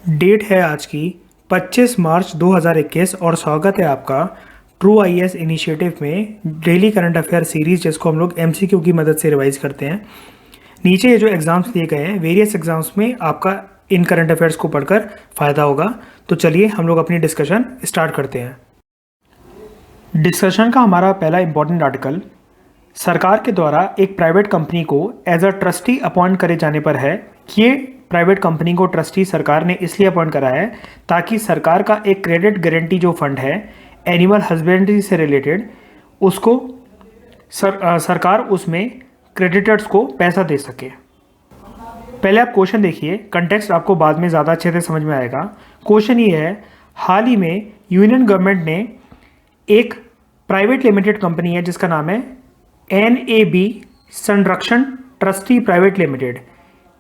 Date है आज की 25 मार्च 2021 और स्वागत है आपका ट्रू आईएएस इनिशिएटिव में डेली करंट अफेयर सीरीज, जिसको हम लोग एमसीक्यू की मदद से रिवाइज करते हैं। नीचे ये जो एग्ज़ाम्स दिए गए हैं, वेरियस एग्ज़ाम्स में आपका इन करंट अफेयर्स को पढ़कर फ़ायदा होगा। तो चलिए हम लोग अपनी डिस्कशन स्टार्ट करते हैं। डिस्कशन का हमारा पहला इंपॉर्टेंट आर्टिकल सरकार के द्वारा एक प्राइवेट कंपनी को एज अ ट्रस्टी अपॉइंट करे जाने पर है। ये प्राइवेट कंपनी को ट्रस्टी सरकार ने इसलिए अपॉइंट करा है ताकि सरकार का एक क्रेडिट गारंटी जो फंड है एनिमल हस्बेंड्री से रिलेटेड, उसको सरकार उसमें क्रेडिटर्स को पैसा दे सके। पहले आप क्वेश्चन देखिए, कंटेक्स्ट आपको बाद में ज़्यादा अच्छे से समझ में आएगा। क्वेश्चन ये है, हाल ही में यूनियन गवर्नमेंट ने एक प्राइवेट लिमिटेड कंपनी है जिसका नाम है NAB संरक्षण ट्रस्टी प्राइवेट लिमिटेड,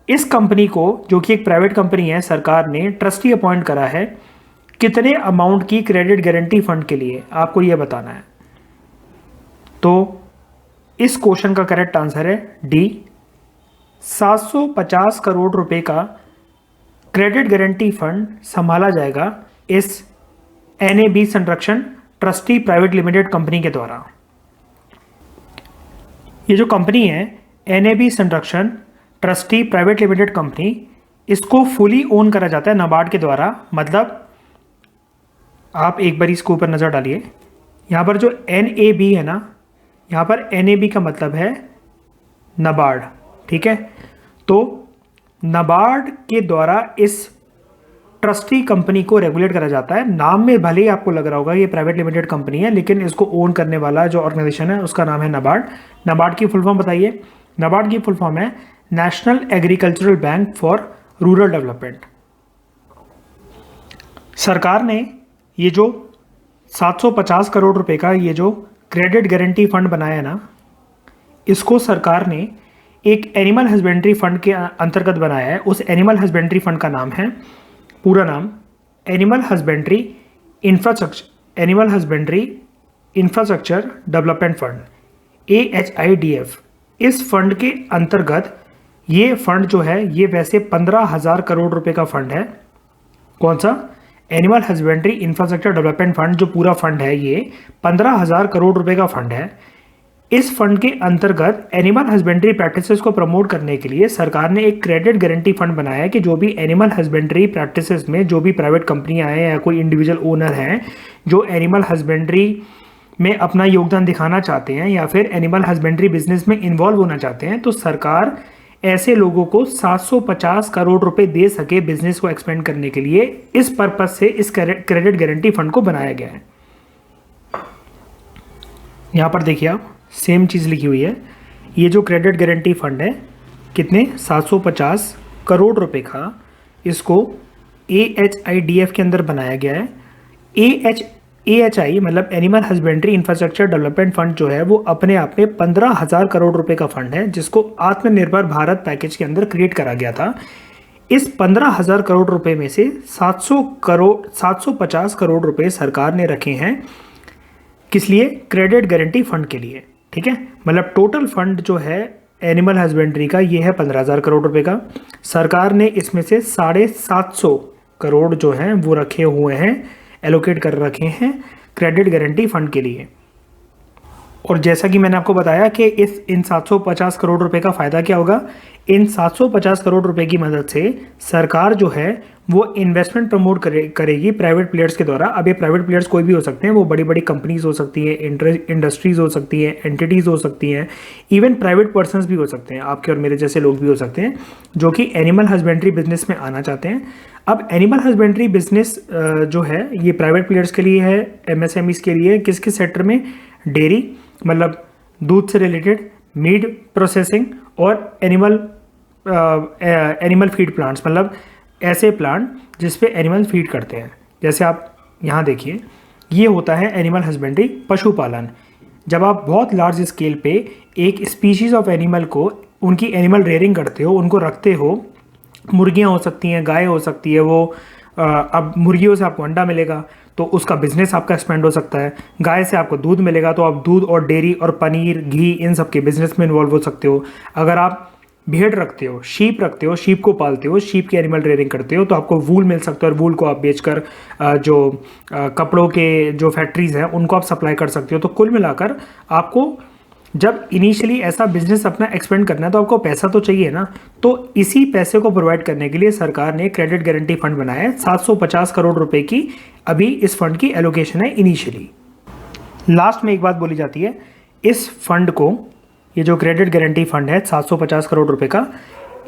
इस कंपनी को, जो कि एक प्राइवेट कंपनी है, सरकार ने ट्रस्टी अपॉइंट करा है कितने अमाउंट की क्रेडिट गारंटी फंड के लिए, आपको यह बताना है। तो इस क्वेश्चन का करेक्ट आंसर है डी, 750 करोड़ रुपए का क्रेडिट गारंटी फंड संभाला जाएगा इस NAB संरक्षण ट्रस्टी प्राइवेट लिमिटेड कंपनी के द्वारा। ये जो कंपनी है NAB संरक्षण ट्रस्टी प्राइवेट लिमिटेड कंपनी, इसको फुली ओन करा जाता है नाबार्ड के द्वारा। मतलब आप एक बार इसके ऊपर नज़र डालिए, यहाँ पर जो NAB है ना, यहाँ पर NAB का मतलब है नाबार्ड, ठीक है। तो नाबार्ड के द्वारा इस ट्रस्टी कंपनी को रेगुलेट करा जाता है। नाम में भले ही आपको लग रहा होगा ये प्राइवेट लिमिटेड कंपनी है, लेकिन इसको ओन करने वाला जो ऑर्गेनाइजेशन है उसका नाम है नाबार्ड। नाबार्ड की फुल फॉर्म बताइए। नाबार्ड की फुल फॉर्म है national agricultural bank for rural development. सरकार ने ये जो 750 करोड़ रुपए का ये जो क्रेडिट गारंटी फंड बनाया है ना, इसको सरकार ने एक एनिमल हस्बेंड्री फंड के अंतर्गत बनाया है। उस एनिमल हस्बेंड्री फंड का नाम है, पूरा नाम animal husbandry infrastructure development fund, AHIDF। इस फंड के अंतर्गत ये फंड जो है, ये वैसे 15,000 करोड़ रुपए का फंड है। कौन सा? Animal husbandry infrastructure development fund, जो पूरा फंड है ये 15,000 करोड़ रुपए का फंड है। इस फंड के अंतर्गत एनिमल हस्बेंड्री प्रैक्टिसेस को प्रमोट करने के लिए सरकार ने एक क्रेडिट गारंटी फंड बनाया है कि जो भी एनिमल हस्बेंड्री प्रैक्टिसेस में जो भी प्राइवेट कंपनियां हैं या कोई इंडिविजुअल ओनर हैं जो एनिमल हस्बेंड्री में अपना योगदान दिखाना चाहते हैं या फिर एनिमल हस्बेंड्री बिजनेस में इन्वॉल्व होना चाहते हैं, तो सरकार ऐसे लोगों को 750 करोड़ रुपए दे सके बिजनेस को एक्सपेंड करने के लिए। इस पर्पज से इस क्रेडिट गारंटी फंड को बनाया गया है। यहाँ पर देखिए आप, सेम चीज़ लिखी हुई है। ये जो क्रेडिट गारंटी फंड है, कितने? 750 करोड़ रुपए का, इसको AHIDF के अंदर बनाया गया है। AHI मतलब animal husbandry infrastructure development fund जो है वो अपने आप में 15,000 करोड़ रुपए का फंड है, जिसको आत्मनिर्भर भारत पैकेज के अंदर क्रिएट करा गया था। इस 15,000 करोड़ रुपए में से 750 करोड़ रुपए सरकार ने रखे हैं किस लिए? क्रेडिट गारंटी फंड के लिए, ठीक है। मतलब टोटल फंड जो है एनिमल हस्बेंड्री का ये है 15,000 करोड़ रुपए का। सरकार ने इसमें से 750 करोड़ जो हैं वो रखे हुए हैं, एलोकेट कर रखे हैं क्रेडिट गारंटी फंड के लिए। और जैसा कि मैंने आपको बताया कि इन 750 करोड़ रुपए का फ़ायदा क्या होगा? इन 750 करोड़ रुपए की मदद से सरकार जो है वो इन्वेस्टमेंट प्रमोट करेगी प्राइवेट प्लेयर्स के द्वारा। अब ये प्राइवेट प्लेयर्स कोई भी हो सकते हैं, वो बड़ी बड़ी कंपनीज हो सकती है, इंडस्ट्रीज हो सकती है, एंटिटीज़ हो सकती हैं, इवन प्राइवेट पर्सनस भी हो सकते हैं, आपके और मेरे जैसे लोग भी हो सकते हैं जो कि एनिमल हस्बेंड्री बिजनेस में आना चाहते हैं। अब एनिमल हस्बेंड्री बिजनेस जो है ये प्राइवेट प्लेयर्स के लिए है, MSMEs के लिए। किस किस सेक्टर में? डेयरी मतलब दूध से रिलेटेड, मीट प्रोसेसिंग और एनिमल फीड प्लांट्स मतलब ऐसे प्लांट जिस पे एनिमल फीड करते हैं। जैसे आप यहाँ देखिए, ये होता है एनिमल हस्बेंड्री, पशुपालन। जब आप बहुत लार्ज स्केल पे एक स्पीशीज़ ऑफ एनिमल को, उनकी एनिमल रेयरिंग करते हो, उनको रखते हो, मुर्गियाँ हो सकती हैं, गाय हो सकती है, वो अब मुर्गियों से आपको अंडा मिलेगा तो उसका बिजनेस आपका एक्सपेंड हो सकता है। गाय से आपको दूध मिलेगा तो आप दूध और डेयरी और पनीर, घी इन सब के बिजनेस में इन्वॉल्व हो सकते हो। अगर आप भेड़ रखते हो, रखते हो, शीप को पालते हो, शीप की एनिमल रेयरिंग करते हो, तो आपको वूल मिल सकता है और वूल को आप बेचकर जो कपड़ों के जो फैक्ट्रीज हैं उनको आप सप्लाई कर सकते हो। तो कुल मिलाकर आपको जब इनिशियली ऐसा बिजनेस अपना एक्सपेंड करना है तो आपको पैसा तो चाहिए ना, तो इसी पैसे को प्रोवाइड करने के लिए सरकार ने क्रेडिट गारंटी फंड बनाया है। 750 करोड़ रुपए की अभी इस फंड की एलोकेशन है इनिशियली। लास्ट में एक बात बोली जाती है, इस फंड को, ये जो क्रेडिट गारंटी फंड है 750 करोड़ रुपए का,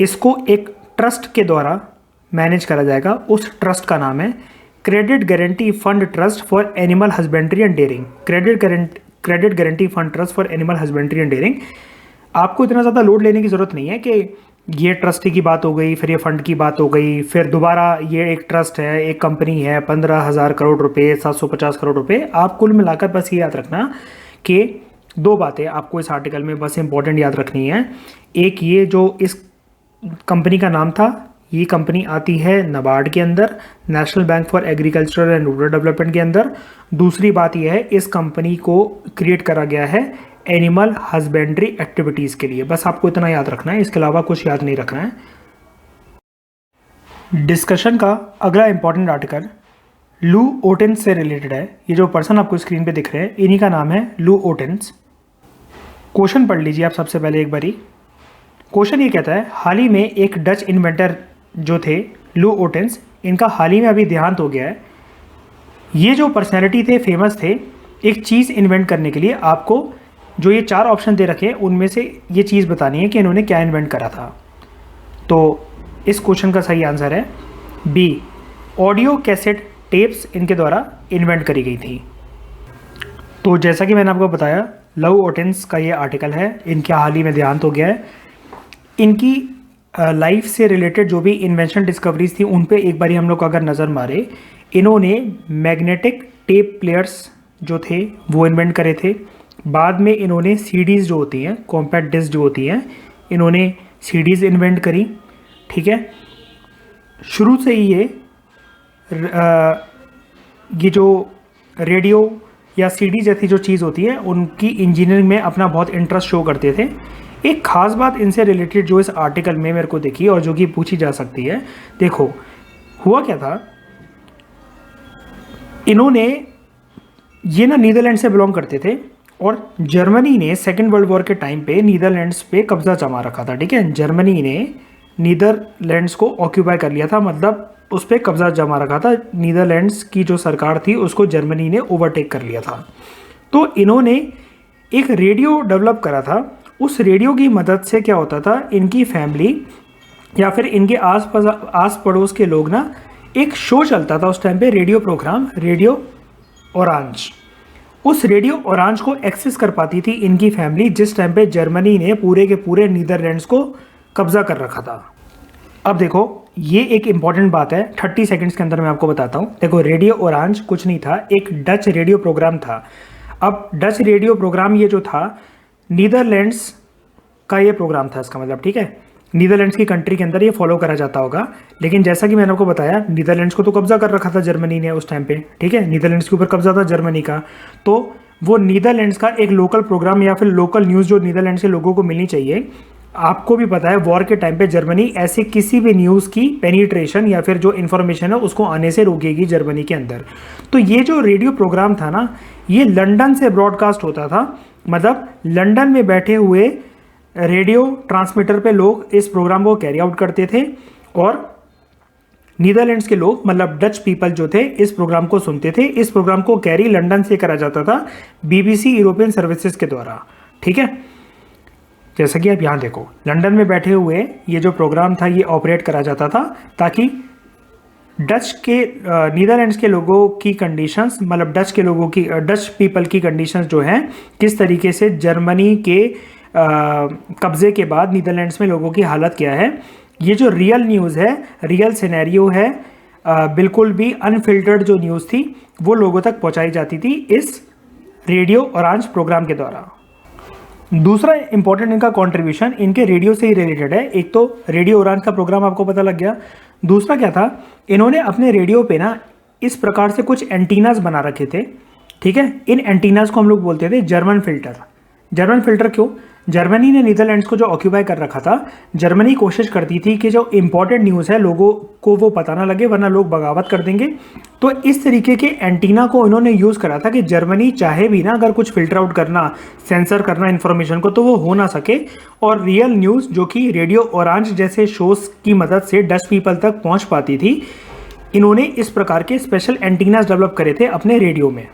इसको एक ट्रस्ट के द्वारा मैनेज करा जाएगा। उस ट्रस्ट का नाम है credit guarantee fund trust for animal husbandry and dairying. Credit guarantee fund trust for animal husbandry and dairying. आपको इतना ज़्यादा लोड लेने की ज़रूरत नहीं है कि ये ट्रस्टी की बात हो गई, फिर ये फंड की बात हो गई, फिर दोबारा ये एक ट्रस्ट है, एक कंपनी है, 15,000 करोड़ रुपए, 750 करोड़ रुपए। आप कुल मिलाकर बस ये याद रखना कि दो बातें आपको इस आर्टिकल में बस इंपॉर्टेंट याद रखनी है। एक, ये जो इस कंपनी का नाम था, ये कंपनी आती है नाबार्ड के अंदर, national bank for agriculture and rural development के अंदर। दूसरी बात यह है, इस कंपनी को क्रिएट करा गया है एनिमल हस्बेंड्री एक्टिविटीज़ के लिए। बस आपको इतना याद रखना है, इसके अलावा कुछ याद नहीं रखना है। डिस्कशन का अगला इंपॉर्टेंट आर्टिकल लू ओटेंस से रिलेटेड है। ये जो पर्सन आपको स्क्रीन पे दिख रहे हैं, इन्हीं का नाम है लू ओटेंस। क्वेश्चन पढ़ लीजिए आप सबसे पहले एक बारी। क्वेश्चन ये कहता है, हाल ही में एक डच इन्वेंटर जो थे लू ओटेंस, इनका हाल ही में अभी देहांत हो गया है। ये जो पर्सनैलिटी थे, फेमस थे, एक चीज़ इन्वेंट करने के लिए आपको जो ये 4 ऑप्शन दे रखे हैं उनमें से ये चीज़ बतानी है कि इन्होंने क्या इन्वेंट करा था। तो इस क्वेश्चन का सही आंसर है बी, ऑडियो कैसेट टेप्स इनके द्वारा इन्वेंट करी गई थी। तो जैसा कि मैंने आपको बताया, लव ओटेंस का ये आर्टिकल है, इनके हाल ही में देहांत हो गया है। इनकी लाइफ से रिलेटेड जो भी इन्वेंशन डिस्कवरीज थी उन पे एक बारी हम लोग अगर नज़र मारे, इन्होंने मैग्नेटिक टेप प्लेयर्स जो थे वो इन्वेंट करे थे। बाद में इन्होंने सीडीज़ जो होती हैं, कॉम्पैक्ट डिस्क जो होती हैं, इन्होंने सीडीज़ इन्वेंट करी। ठीक है, शुरू से ही ये जो रेडियो या सीडी जैसी जो चीज़ होती है उनकी इंजीनियरिंग में अपना बहुत इंटरेस्ट शो करते थे। एक ख़ास बात इनसे रिलेटेड जो इस आर्टिकल में मेरे को देखी और जो कि पूछी जा सकती है, देखो हुआ क्या था, इन्होंने ये ना नीदरलैंड से बिलोंग करते थे और जर्मनी ने सेकेंड वर्ल्ड वॉर के टाइम पे नीदरलैंड्स पे कब्जा जमा रखा था। ठीक है, जर्मनी ने नीदरलैंड्स को ऑक्यूपाई कर लिया था, मतलब उस पर कब्जा जमा रखा था। नीदरलैंड्स की जो सरकार थी उसको जर्मनी ने ओवरटेक कर लिया था। तो इन्होंने एक रेडियो डेवलप करा था। उस रेडियो की मदद से क्या होता था, इनकी फैमिली या फिर इनके आस पड़ोस के लोग ना, एक शो चलता था उस टाइम पे, रेडियो प्रोग्राम, रेडियो ऑरेंज। उस रेडियो ऑरेंज को एक्सेस कर पाती थी इनकी फैमिली, जिस टाइम पे जर्मनी ने पूरे के पूरे नीदरलैंड्स को कब्जा कर रखा था। अब देखो, ये एक इंपॉर्टेंट बात है, 30 सेकंड्स के अंदर मैं आपको बताता हूँ। देखो, रेडियो ऑरेंज कुछ नहीं था, एक डच रेडियो प्रोग्राम था। अब डच रेडियो प्रोग्राम ये जो था, नीदरलैंड्स का ये प्रोग्राम था, इसका मतलब। ठीक है, नीदरलैंड्स की कंट्री के अंदर ये फॉलो करा जाता होगा, लेकिन जैसा कि मैंने आपको बताया, नीदरलैंड्स को तो कब्जा कर रखा था जर्मनी ने उस टाइम पे। ठीक है, नीदरलैंड्स के ऊपर कब्जा था जर्मनी का। तो वो नीदरलैंड्स का एक लोकल प्रोग्राम या फिर लोकल न्यूज़ जो नीदरलैंड्स के लोगों को मिलनी चाहिए, आपको भी पता है वॉर के टाइम पे जर्मनी ऐसे किसी भी न्यूज़ की पेनिट्रेशन या फिर जो इन्फॉर्मेशन है उसको आने से रोकेगी जर्मनी के अंदर। तो ये जो रेडियो प्रोग्राम था ना, ये लंदन से ब्रॉडकास्ट होता था, मतलब लंदन में बैठे हुए रेडियो ट्रांसमीटर पे लोग इस प्रोग्राम को कैरी आउट करते थे और नीदरलैंड्स के लोग, मतलब डच पीपल जो थे, इस प्रोग्राम को सुनते थे। इस प्रोग्राम को कैरी लंदन से करा जाता था BBC यूरोपियन सर्विसेज के द्वारा। ठीक है, जैसा कि आप यहाँ देखो, लंदन में बैठे हुए ये जो प्रोग्राम था ये ऑपरेट करा जाता था ताकि डच के नीदरलैंड्स के लोगों की कंडीशंस, मतलब डच पीपल की कंडीशंस जो हैं, किस तरीके से जर्मनी के कब्जे के बाद नीदरलैंड्स में लोगों की हालत क्या है, ये जो रियल न्यूज़ है, रियल सिनेरियो है, बिल्कुल भी अनफिल्टर्ड जो न्यूज़ थी वो लोगों तक पहुंचाई जाती थी इस रेडियो ऑरेंज प्रोग्राम के द्वारा। दूसरा इंपॉर्टेंट इनका कंट्रीब्यूशन इनके रेडियो से ही रिलेटेड है। एक तो रेडियो ऑरेंज का प्रोग्राम आपको पता लग गया, दूसरा क्या था, इन्होंने अपने रेडियो पे ना इस प्रकार से कुछ एंटीनास बना रखे थे। ठीक है, इन एंटीनास को हम लोग बोलते थे जर्मन फिल्टर। जर्मन फिल्टर क्यों? जर्मनी ने नीदरलैंड्स को जो ऑक्यूपाई कर रखा था, जर्मनी कोशिश करती थी कि जो इम्पोर्टेंट न्यूज़ है लोगों को वो पता ना लगे, वरना लोग बगावत कर देंगे। तो इस तरीके के एंटीना को इन्होंने यूज़ करा था कि जर्मनी चाहे भी ना अगर कुछ फिल्टर आउट करना, सेंसर करना इन्फॉर्मेशन को, तो वो हो ना सके, और रियल न्यूज़ जो कि रेडियो ऑरेंज जैसे शोज़ की मदद से डच पीपल तक पहुँच पाती थी, इन्होंने इस प्रकार के स्पेशल एंटीनास डेवलप करे थे अपने रेडियो में।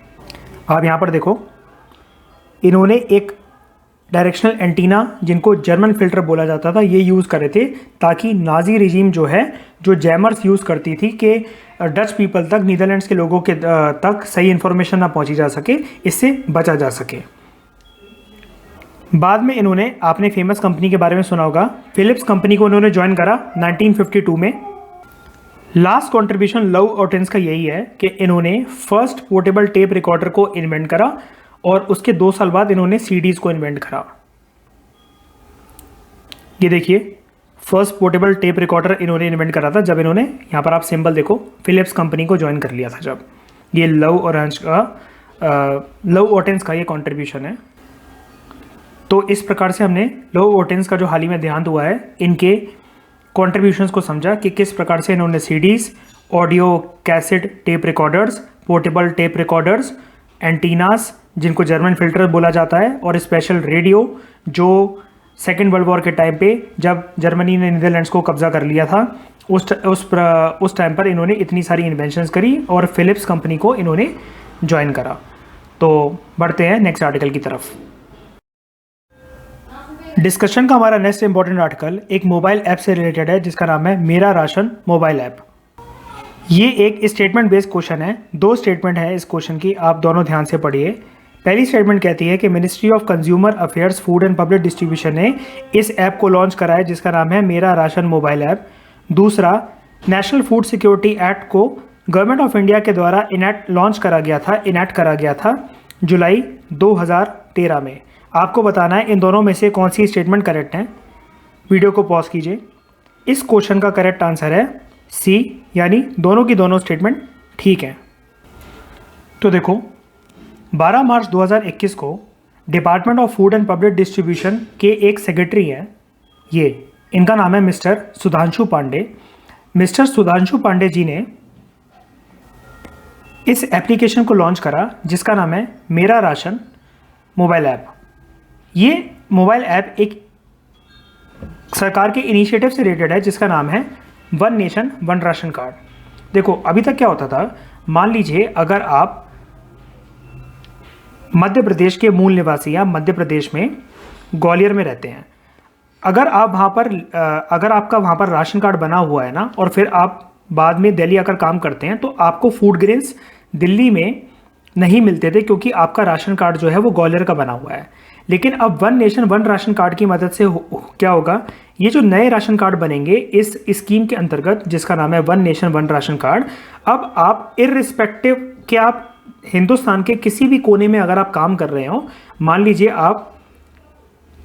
आप यहाँ पर देखो, इन्होंने एक डायरेक्शनल एंटीना जिनको जर्मन फिल्टर बोला जाता था ये यूज़ करे थे, ताकि नाजी रिजीम जो है, जो जैमर्स यूज़ करती थी कि डच पीपल तक, नीदरलैंड्स के लोगों के तक सही इन्फॉर्मेशन ना पहुंची जा सके, इससे बचा जा सके। बाद में इन्होंने, आपने फेमस कंपनी के बारे में सुना होगा, फिलिप्स कंपनी को इन्होंने ज्वाइन करा 1952 में। लास्ट कॉन्ट्रीब्यूशन लव ऑर्टेंस का यही है कि इन्होंने फर्स्ट पोर्टेबल टेप रिकॉर्डर को इन्वेंट करा, और उसके 2 साल बाद इन्होंने सीडीज़ को इन्वेंट करा। ये देखिए, फर्स्ट पोर्टेबल टेप रिकॉर्डर इन्होंने इन्वेंट करा था जब इन्होंने, यहाँ पर आप सिंबल देखो, फिलिप्स कंपनी को ज्वाइन कर लिया था जब। ये लव ऑर्टेंस का ये कॉन्ट्रीब्यूशन है। तो इस प्रकार से हमने लव ऑर्टेंस का जो हाल ही में देहांत हुआ है, इनके कॉन्ट्रीब्यूशंस को समझा कि किस प्रकार से इन्होंने CDs, audio cassette tape recorders, portable tape recorders, antennas जिनको जर्मन फिल्टर बोला जाता है, और स्पेशल रेडियो जो सेकेंड वर्ल्ड वॉर के टाइम पे जब जर्मनी ने नीदरलैंड्स को कब्जा कर लिया था, उस टाइम पर इन्होंने इतनी सारी इन्वेंशंस करी और फिलिप्स कंपनी को इन्होंने ज्वाइन करा। तो बढ़ते हैं नेक्स्ट आर्टिकल की तरफ। डिस्कशन का हमारा नेक्स्ट इंपॉर्टेंट आर्टिकल एक मोबाइल ऐप से रिलेटेड है जिसका नाम है मेरा राशन मोबाइल ऐप। ये एक स्टेटमेंट बेस्ड क्वेश्चन है। 2 स्टेटमेंट है इस क्वेश्चन की, आप दोनों ध्यान से पढ़िए। पहली स्टेटमेंट कहती है कि ministry of consumer affairs, food and public distribution ने इस ऐप को लॉन्च करा है जिसका नाम है मेरा राशन मोबाइल ऐप। दूसरा, नेशनल फूड सिक्योरिटी एक्ट को गवर्नमेंट ऑफ इंडिया के द्वारा इनैक्ट करा गया था जुलाई 2013 में। आपको बताना है इन दोनों में से कौन सी स्टेटमेंट करेक्ट है। वीडियो को पॉज कीजिए। इस क्वेश्चन का करेक्ट आंसर है सी, यानी दोनों की दोनों स्टेटमेंट ठीक है। तो देखो, 12 मार्च 2021 को department of food and public distribution के एक सेक्रेटरी हैं, ये इनका नाम है मिस्टर सुधांशु पांडे। मिस्टर सुधांशु पांडे जी ने इस एप्लीकेशन को लॉन्च करा जिसका नाम है मेरा राशन मोबाइल ऐप। ये मोबाइल ऐप एक सरकार के इनिशिएटिव से रिलेटेड है जिसका नाम है one nation one ration card. देखो, अभी तक क्या होता था, मान लीजिए अगर आप मध्य प्रदेश के मूल निवासी या मध्य प्रदेश में ग्वालियर में रहते हैं, अगर आपका वहाँ पर राशन कार्ड बना हुआ है ना, और फिर आप बाद में दिल्ली आकर काम करते हैं, तो आपको फूड ग्रेन्स दिल्ली में नहीं मिलते थे क्योंकि आपका राशन कार्ड जो है वो ग्वालियर का बना हुआ है। लेकिन अब one nation one ration card की मदद से क्या होगा, ये जो नए राशन कार्ड बनेंगे इस स्कीम के अंतर्गत जिसका नाम है one nation one ration card, अब आप इररिस्पेक्टिव कि आप हिंदुस्तान के किसी भी कोने में अगर आप काम कर रहे हो, मान लीजिए आप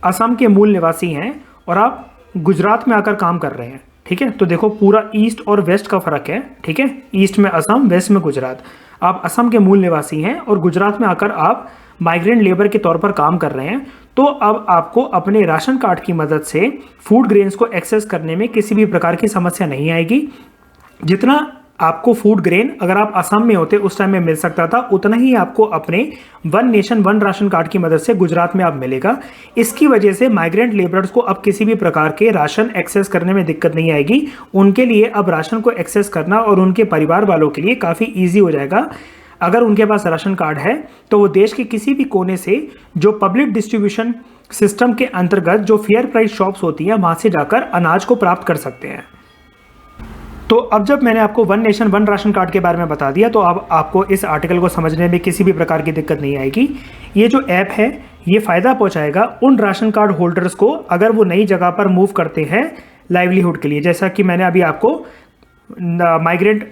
असम के मूल निवासी हैं और आप गुजरात में आकर काम कर रहे हैं, ठीक है, तो देखो पूरा ईस्ट और वेस्ट का फर्क है, ठीक है, ईस्ट में असम, वेस्ट में गुजरात। आप असम के मूल निवासी हैं और गुजरात में आकर आप माइग्रेंट लेबर के तौर पर काम कर रहे हैं, तो अब आपको अपने राशन कार्ड की मदद से फूड ग्रेन्स को एक्सेस करने में किसी भी प्रकार की समस्या नहीं आएगी। जितना आपको फूड ग्रेन अगर आप असम में होते उस टाइम में मिल सकता था, उतना ही आपको अपने one nation one ration card की मदद से गुजरात में अब मिलेगा। इसकी वजह से माइग्रेंट लेबरर्स को अब किसी भी प्रकार के राशन एक्सेस करने में दिक्कत नहीं आएगी। उनके लिए अब राशन को एक्सेस करना और उनके परिवार वालों के लिए काफ़ी ईजी हो जाएगा। अगर उनके पास राशन कार्ड है तो वो देश के किसी भी कोने से जो पब्लिक डिस्ट्रीब्यूशन सिस्टम के अंतर्गत जो फेयर प्राइस शॉप्स होती हैं वहाँ से जाकर अनाज को प्राप्त कर सकते हैं। तो अब जब मैंने आपको one nation one ration card के बारे में बता दिया, तो अब आपको इस आर्टिकल को समझने में किसी भी प्रकार की दिक्कत नहीं आएगी। ये जो ऐप है ये फ़ायदा पहुंचाएगा उन राशन कार्ड होल्डर्स को अगर वो नई जगह पर मूव करते हैं लाइवलीहुड के लिए, जैसा कि मैंने अभी आपको माइग्रेंट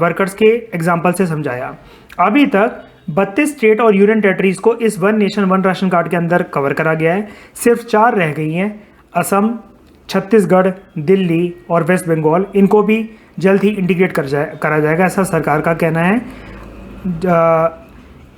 वर्कर्स के एग्जाम्पल से समझाया। अभी तक 32 स्टेट और यूनियन टेरिटरीज को इस one nation one ration card के अंदर कवर करा गया है। सिर्फ 4 रह गई हैं, असम, छत्तीसगढ़, दिल्ली और वेस्ट बंगाल। इनको भी जल्द ही इंटीग्रेट करा जाएगा, ऐसा सरकार का कहना है।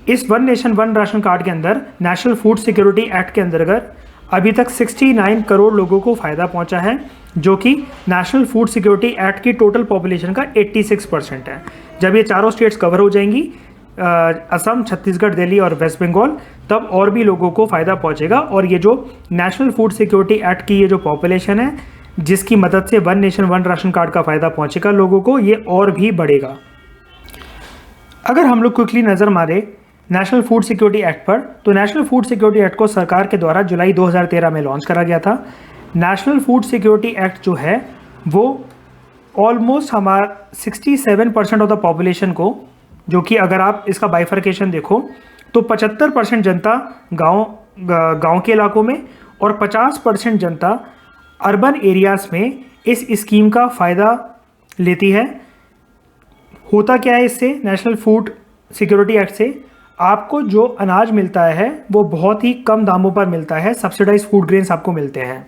इस one nation one ration card के अंदर नेशनल फूड सिक्योरिटी एक्ट के अंतर्गत अभी तक 69 करोड़ लोगों को फ़ायदा पहुंचा है, जो कि नेशनल फूड सिक्योरिटी एक्ट की टोटल पॉपुलेशन का 86% है। जब ये चारों स्टेट्स कवर हो जाएंगी, असम, छत्तीसगढ़, दिल्ली और वेस्ट बंगाल, तब और भी लोगों को फ़ायदा पहुंचेगा। और ये जो नेशनल फूड सिक्योरिटी एक्ट की ये जो पॉपुलेशन है, जिसकी मदद से one nation one ration card का फ़ायदा पहुंचेगा लोगों को, ये और भी बढ़ेगा। अगर हम लोग क्विकली नज़र मारे नेशनल फूड सिक्योरिटी एक्ट पर, तो नेशनल फूड सिक्योरिटी एक्ट को सरकार के द्वारा जुलाई 2013 में लॉन्च करा गया था। नेशनल फूड सिक्योरिटी एक्ट जो है वो ऑलमोस्ट हमारा 67% ऑफ द पॉपुलेशन को, जो कि अगर आप इसका बाइफर्केशन देखो तो 75% जनता गांव के इलाकों में और 50% जनता अर्बन एरियाज़ में इस स्कीम का फ़ायदा लेती है। होता क्या है इससे, नेशनल फूड सिक्योरिटी एक्ट से आपको जो अनाज मिलता है वो बहुत ही कम दामों पर मिलता है, सब्सिडाइज फूड ग्रेन्स आपको मिलते हैं।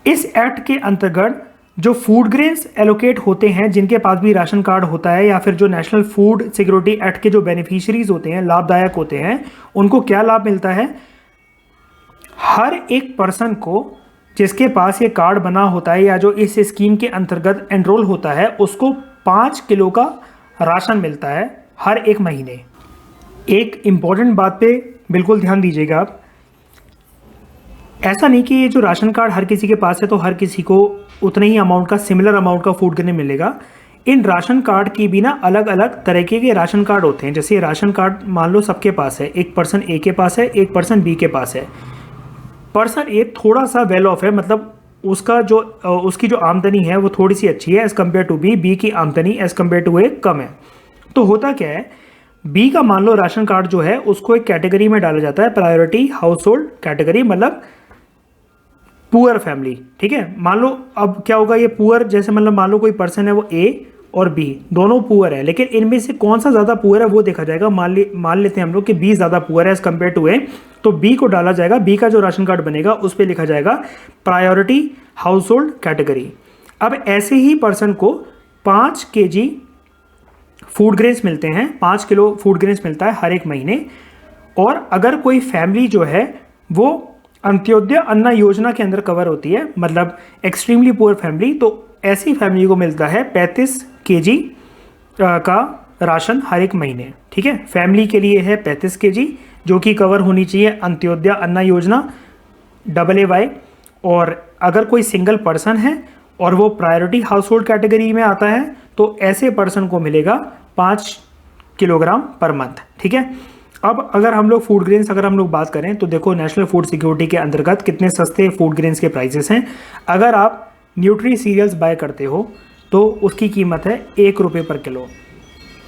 इस एक्ट के अंतर्गत जो फूड ग्रेन्स एलोकेट होते हैं, जिनके पास भी राशन कार्ड होता है या फिर जो नेशनल फूड सिक्योरिटी एक्ट के जो बेनिफिशियरीज होते हैं, लाभदायक होते हैं, उनको क्या लाभ मिलता है? हर एक पर्सन को जिसके पास ये कार्ड बना होता है या जो इस स्कीम के अंतर्गत एनरोल होता है, उसको 5 किलो का राशन मिलता है हर एक महीने। एक इम्पॉर्टेंट बात पे बिल्कुल ध्यान दीजिएगा आप, ऐसा नहीं कि ये जो राशन कार्ड हर किसी के पास है तो हर किसी को उतने ही अमाउंट का, सिमिलर अमाउंट का फूड ग्रेन मिलेगा। इन राशन कार्ड की भी ना अलग अलग तरीके के राशन कार्ड होते हैं। जैसे राशन कार्ड मान लो सबके पास है, एक पर्सन ए के पास है, एक पर्सन बी के पास है। पर्सन ए थोड़ा सा वेल ऑफ है, मतलब उसकी जो आमदनी है वो थोड़ी सी अच्छी है as compare to B, B की आमदनी एज़ कम्पेयर टू ए कम है। तो होता क्या है, बी का मान लो राशन कार्ड जो है उसको एक कैटेगरी में डाला जाता है, प्रायोरिटी हाउस होल्ड कैटेगरी, मतलब पुअर फैमिली। ठीक है, मान लो अब क्या होगा, ये पुअर जैसे मतलब मान लो कोई पर्सन है वो ए और बी दोनों पुअर है, लेकिन इनमें से कौन सा ज़्यादा पुअर है वो देखा जाएगा। मान लेते हैं हम लोग कि बी ज़्यादा पुअर है एज़ कम्पेयर टू ए, तो बी को डाला जाएगा, बी का जो राशन कार्ड बनेगा उस पर लिखा जाएगा प्रायोरिटी हाउस होल्ड कैटेगरी। अब ऐसे ही पर्सन को 5 kg फूड ग्रेन्स मिलते हैं, 5 किलो फूड ग्रेन्स मिलता है हर एक महीने। और अगर कोई फैमिली जो है वो अंत्योदय अन्न योजना के अंदर कवर होती है, मतलब एक्सट्रीमली पुअर फैमिली, तो ऐसी फैमिली को मिलता है 35 kg का राशन हर एक महीने। ठीक है, फैमिली के लिए है 35 kg, जो कि कवर होनी चाहिए अंत्योदय अन्न योजना AAY। और अगर कोई सिंगल पर्सन है और वो प्रायोरिटी हाउस होल्ड कैटेगरी में आता है तो ऐसे पर्सन को मिलेगा 5 किलोग्राम पर मंथ। ठीक है, अब अगर हम लोग फूड ग्रेन्स अगर हम लोग बात करें तो देखो नेशनल फूड सिक्योरिटी के अंतर्गत कितने सस्ते फूड ग्रेन्स के प्राइसेस हैं। अगर आप न्यूट्री सीरियल्स बाय करते हो तो उसकी कीमत है 1 रुपये पर किलो।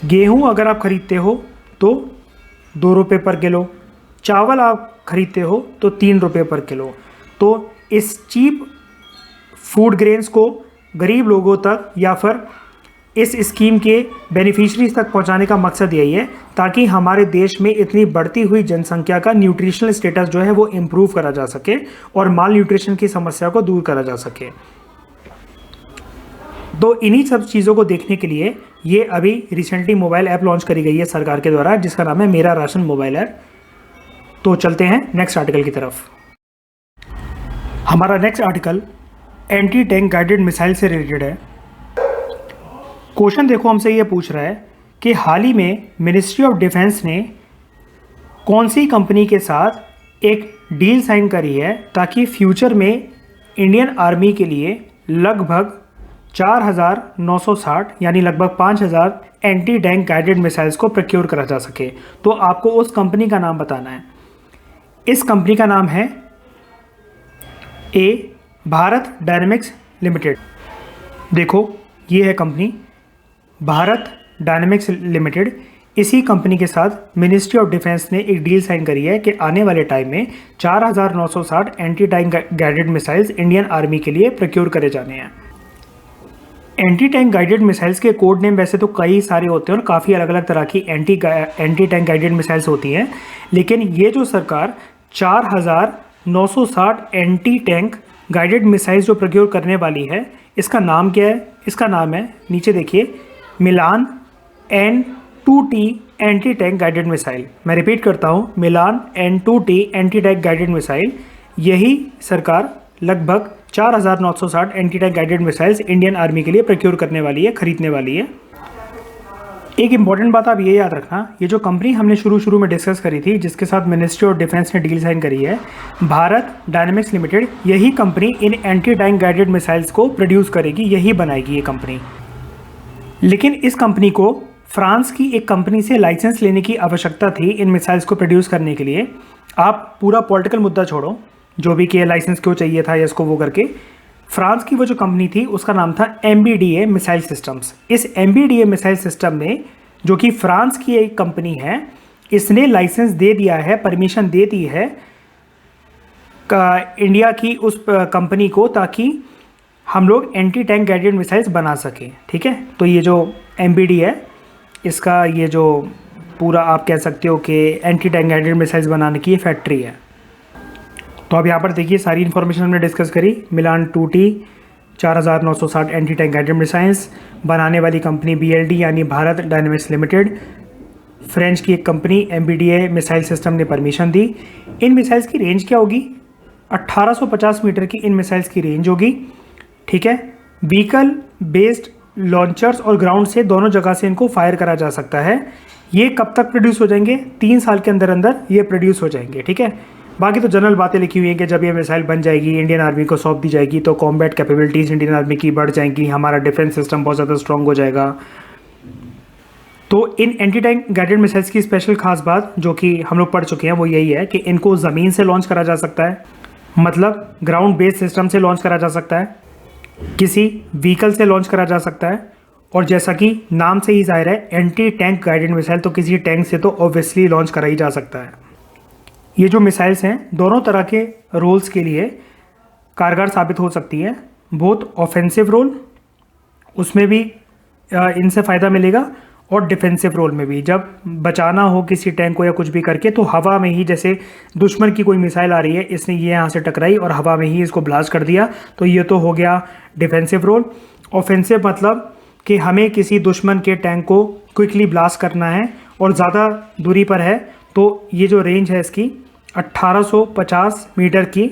गेहूं अगर आप खरीदते हो तो 2 रुपये पर किलो। चावल आप खरीदते हो तो 3 रुपये पर किलो। तो इस चीप फूड ग्रेन्स को गरीब लोगों तक या फिर इस स्कीम के बेनिफिशरीज तक पहुंचाने का मकसद यही है ताकि हमारे देश में इतनी बढ़ती हुई जनसंख्या का न्यूट्रिशनल स्टेटस जो है वो इम्प्रूव करा जा सके और माल न्यूट्रिशन की समस्या को दूर करा जा सके। तो इन्हीं सब चीज़ों को देखने के लिए ये अभी रिसेंटली मोबाइल ऐप लॉन्च करी गई है सरकार के द्वारा, जिसका नाम है मेरा राशन मोबाइल ऐप। तो चलते हैं नेक्स्ट आर्टिकल की तरफ। हमारा next article anti tank guided missile से रिलेटेड है। क्वेश्चन देखो हमसे ये पूछ रहा है कि हाल ही में मिनिस्ट्री ऑफ डिफेंस ने कौन सी कंपनी के साथ एक डील साइन करी है ताकि फ्यूचर में इंडियन आर्मी के लिए लगभग 4,960 यानी लगभग 5,000 एंटी टैंक गाइडेड मिसाइल्स को प्रोक्योर करा जा सके। तो आपको उस कंपनी का नाम बताना है। इस कंपनी का नाम है ए, भारत डायनेमिक्स लिमिटेड। देखो ये है कंपनी भारत डायनेमिक्स लिमिटेड। इसी कंपनी के साथ मिनिस्ट्री ऑफ डिफेंस ने एक डील साइन करी है कि आने वाले टाइम में 4,960 anti tank guided missiles Indian army के लिए प्रोक्योर करे जाने हैं। एंटी टैंक गाइडेड मिसाइल्स के कोड नेम वैसे तो कई सारे होते हैं और काफ़ी अलग अलग तरह की एंटी टैंक गाइडेड मिसाइल्स होती हैं, लेकिन ये जो सरकार 4,960 एंटी टैंक गाइडेड मिसाइल्स जो प्रोक्योर करने वाली है, इसका नाम क्या है? इसका नाम है, नीचे देखिए, मिलान N2T anti tank guided missile. मैं रिपीट करता हूँ, मिलान N2T anti tank guided missile. यही सरकार लगभग 4,960 anti tank guided missiles Indian army के लिए प्रोक्योर करने वाली है, खरीदने वाली है। एक इंपॉर्टेंट बात आप ये याद रखना, ये जो कंपनी हमने शुरू में डिस्कस करी थी, जिसके साथ मिनिस्ट्री ऑफ डिफेंस ने डील साइन करी है, भारत डायनेमिक्स लिमिटेड, यही कंपनी इन एंटी टैंक गाइडेड मिसाइल्स को प्रोड्यूस करेगी, यही बनाएगी ये कंपनी। लेकिन इस कंपनी को फ्रांस की एक कंपनी से लाइसेंस लेने की आवश्यकता थी इन मिसाइल्स को प्रोड्यूस करने के लिए। आप पूरा पॉलिटिकल मुद्दा छोड़ो, जो भी कि लाइसेंस क्यों चाहिए था या इसको वो करके, फ्रांस की वो जो कंपनी थी उसका नाम था MBDA मिसाइल सिस्टम्स। इस MBDA मिसाइल सिस्टम ने, जो कि फ्रांस की एक कंपनी है, इसने लाइसेंस दे दिया है, परमिशन दे दी है इंडिया की उस कंपनी को, ताकि हम लोग एंटी टैंक गाइडेड मिसाइल्स बना सकें। ठीक है, तो ये जो MBD है, इसका ये जो पूरा आप कह सकते हो कि एंटी टैंक गाइडेड मिसाइल्स बनाने की ये फैक्ट्री है। तो अब यहाँ पर देखिए सारी इन्फॉर्मेशन हमने डिस्कस करी। मिलान 2T 4,960 anti tank guided missiles बनाने वाली कंपनी BLD यानी भारत डायनेमिक्स लिमिटेड, फ्रेंच की एक कंपनी MBDA मिसाइल सिस्टम ने परमिशन दी। इन मिसाइल्स की रेंज क्या होगी? 1850 मीटर की इन मिसाइल्स की रेंज होगी। ठीक है, व्हीकल बेस्ड लॉन्चर्स और ग्राउंड से दोनों जगह से इनको फायर करा जा सकता है। ये कब तक प्रोड्यूस हो जाएंगे? 3 साल के अंदर अंदर ये प्रोड्यूस हो जाएंगे। ठीक है, बाकी तो जनरल बातें लिखी हुई हैं कि जब ये मिसाइल बन जाएगी, इंडियन आर्मी को सौंप दी जाएगी, तो कॉम्बैट कैपेबिलिटीज़ इंडियन आर्मी की बढ़ जाएंगी, हमारा डिफेंस सिस्टम बहुत ज़्यादा स्ट्रॉन्ग हो जाएगा। तो इन एंटी टैंक गाइडेड मिसाइल्स की स्पेशल खास बात जो कि हम लोग पढ़ चुके हैं वो यही है कि इनको ज़मीन से लॉन्च करा जा सकता है, मतलब ग्राउंड बेस्ड सिस्टम से लॉन्च करा जा सकता है, किसी व्हीकल से लॉन्च करा जा सकता है, और जैसा कि नाम से ही जाहिर है एंटी टैंक गाइडेड मिसाइल, तो किसी टैंक से तो ऑब्वियसली लॉन्च करा ही जा सकता है। ये जो मिसाइल्स हैं दोनों तरह के रोल्स के लिए कारगर साबित हो सकती हैं। बहुत ऑफेंसिव रोल, उसमें भी इनसे फ़ायदा मिलेगा, और डिफेंसिव रोल में भी, जब बचाना हो किसी टैंक को या कुछ भी करके, तो हवा में ही, जैसे दुश्मन की कोई मिसाइल आ रही है, इसने ये यहाँ से टकराई और हवा में ही इसको ब्लास्ट कर दिया, तो ये तो हो गया डिफेंसिव रोल। ऑफेंसिव मतलब कि हमें किसी दुश्मन के टैंक को क्विकली ब्लास्ट करना है और ज़्यादा दूरी पर है, तो ये जो रेंज है इसकी 1850 मीटर की,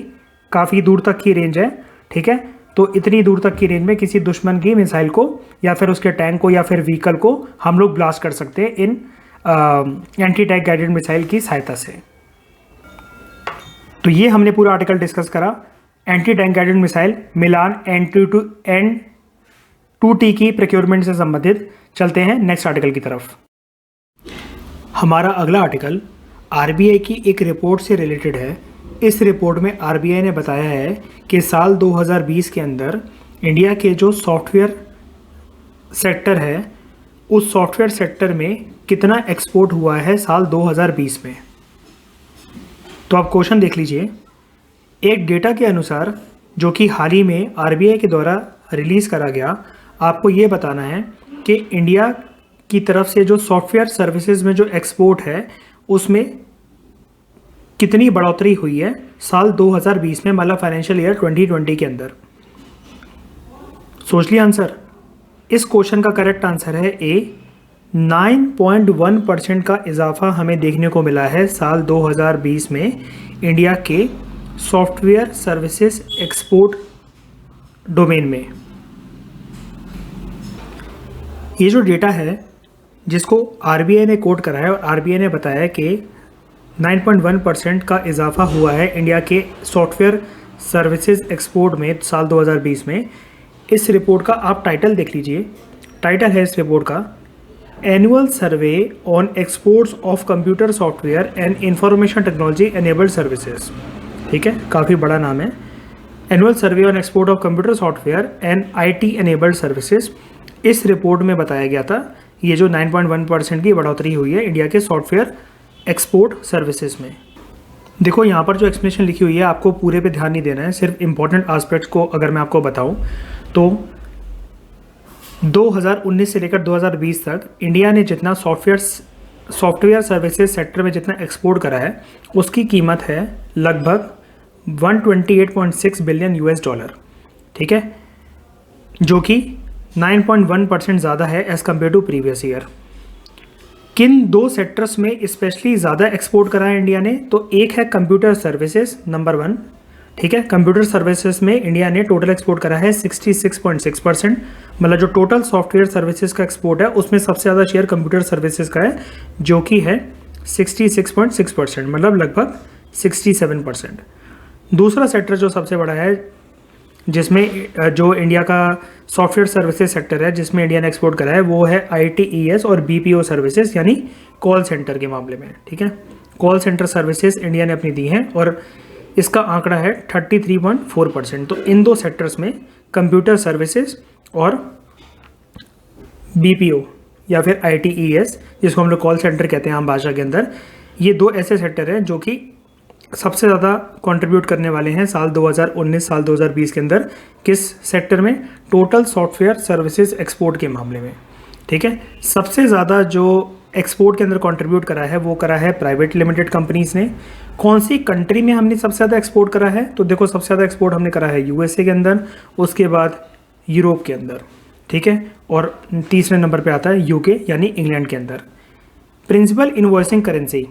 काफ़ी दूर तक की रेंज है। ठीक है, तो इतनी दूर तक की रेंज में किसी दुश्मन की मिसाइल को या फिर उसके टैंक को या फिर व्हीकल को हम लोग ब्लास्ट कर सकते हैं इन एंटी टैंक गाइडेड मिसाइल की सहायता से। तो ये हमने पूरा आर्टिकल डिस्कस करा एंटी टैंक गाइडेड मिसाइल मिलान N2T की प्रोक्योरमेंट से संबंधित। चलते हैं नेक्स्ट आर्टिकल की तरफ। हमारा अगला आर्टिकल RBI की एक रिपोर्ट से रिलेटेड है। इस रिपोर्ट में RBI ने बताया है कि साल 2020 के अंदर इंडिया के जो सॉफ्टवेयर सेक्टर है, उस सॉफ्टवेयर सेक्टर में कितना एक्सपोर्ट हुआ है साल 2020 में। तो आप क्वेश्चन देख लीजिए। एक डेटा के अनुसार जो कि हाल ही में RBI के द्वारा रिलीज़ करा गया, आपको ये बताना है कि इंडिया की तरफ से जो सॉफ्टवेयर सर्विसेज में जो एक्सपोर्ट है उसमें कितनी बढ़ोतरी हुई है साल 2020 में, मतलब फाइनेंशियल ईयर 2020 के अंदर। सोच लिया आंसर? इस क्वेश्चन का करेक्ट आंसर है ए। 9.1% का इजाफा हमें देखने को मिला है साल 2020 में इंडिया के सॉफ्टवेयर सर्विसेज एक्सपोर्ट डोमेन में। ये जो डेटा है जिसको RBI ने कोट करा है, और RBI ने बताया कि 9.1% का इजाफा हुआ है इंडिया के सॉफ्टवेयर सर्विसेज एक्सपोर्ट में साल 2020 में। इस रिपोर्ट का आप टाइटल देख लीजिए। टाइटल है इस रिपोर्ट का annual survey on exports of computer software and information technology enabled services. ठीक है, काफ़ी बड़ा नाम है। Annual survey on export of computer software and IT enabled services. इस रिपोर्ट में बताया गया था ये जो 9.1% की बढ़ोतरी हुई है इंडिया के सॉफ्टवेयर एक्सपोर्ट सर्विसेज में। देखो यहाँ पर जो एक्सप्लेनेशन लिखी हुई है आपको पूरे पे ध्यान नहीं देना है, सिर्फ इंपॉर्टेंट एस्पेक्ट्स को अगर मैं आपको बताऊँ तो 2019 से लेकर 2020 तक इंडिया ने जितना सॉफ्टवेयर सर्विसेज सेक्टर में जितना एक्सपोर्ट करा है उसकी कीमत है लगभग 128.6 बिलियन $। ठीक है, जो कि 9.1% ज़्यादा है as compare to previous year. किन दो सेक्टर्स में स्पेशली ज़्यादा एक्सपोर्ट करा है इंडिया ने? तो एक है कंप्यूटर सर्विसेज नंबर 1, ठीक है। कंप्यूटर सर्विसेज में इंडिया ने टोटल एक्सपोर्ट करा है 66.6%। मतलब जो टोटल सॉफ्टवेयर सर्विसेज का एक्सपोर्ट है उसमें सबसे ज़्यादा शेयर कंप्यूटर सर्विसेज का है, जो कि है 66.6%, मतलब लगभग 67%। दूसरा सेक्टर जो सबसे बड़ा है जिसमें जो इंडिया का सॉफ्टवेयर सर्विसेज सेक्टर है जिसमें इंडिया ने एक्सपोर्ट करा है वो है ITES और BPO सर्विसेज, यानी कॉल सेंटर के मामले में। ठीक है, कॉल सेंटर सर्विसेज इंडिया ने अपनी दी हैं और इसका आंकड़ा है 33.4%। तो इन दो सेक्टर्स में कंप्यूटर सर्विसेज और BPO या फिर ITES, जिसको हम लोग कॉल सेंटर कहते हैं आम भाषा के अंदर, ये दो ऐसे सेक्टर हैं जो कि सबसे ज़्यादा कंट्रीब्यूट करने वाले हैं साल 2019 साल 2020 के अंदर। किस सेक्टर में? टोटल सॉफ्टवेयर सर्विसेज एक्सपोर्ट के मामले में। ठीक है, सबसे ज़्यादा जो एक्सपोर्ट के अंदर कंट्रीब्यूट करा है वो करा है प्राइवेट लिमिटेड कंपनीज़ ने। कौन सी कंट्री में हमने सबसे ज़्यादा एक्सपोर्ट करा है? तो देखो, सबसे ज़्यादा एक्सपोर्ट हमने करा है USA के अंदर, उसके बाद यूरोप के अंदर। ठीक है, और तीसरे नंबर पे आता है UK यानी इंग्लैंड के अंदर। प्रिंसिपल इनवॉइसिंग करेंसी,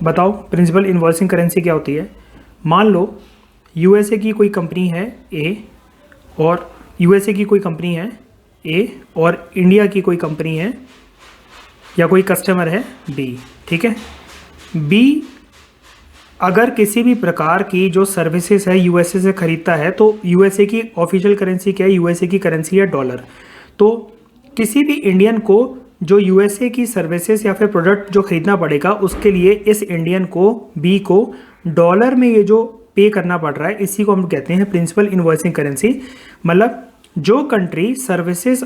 बताओ प्रिंसिपल इनवॉइसिंग करेंसी क्या होती है? मान लो USA की कोई कंपनी है A और USA की कोई कंपनी है A और इंडिया की कोई कंपनी है या कोई कस्टमर है B। ठीक है, B अगर किसी भी प्रकार की जो सर्विसेज है USA से ख़रीदता है तो USA की ऑफिशियल करेंसी क्या है? USA की करेंसी है डॉलर। तो किसी भी इंडियन को जो USA की सर्विसेज या फिर प्रोडक्ट जो खरीदना पड़ेगा उसके लिए इस इंडियन को B को डॉलर में ये जो पे करना पड़ रहा है, इसी को हम कहते हैं प्रिंसिपल इनवॉइसिंग करेंसी। मतलब जो कंट्री सर्विसेज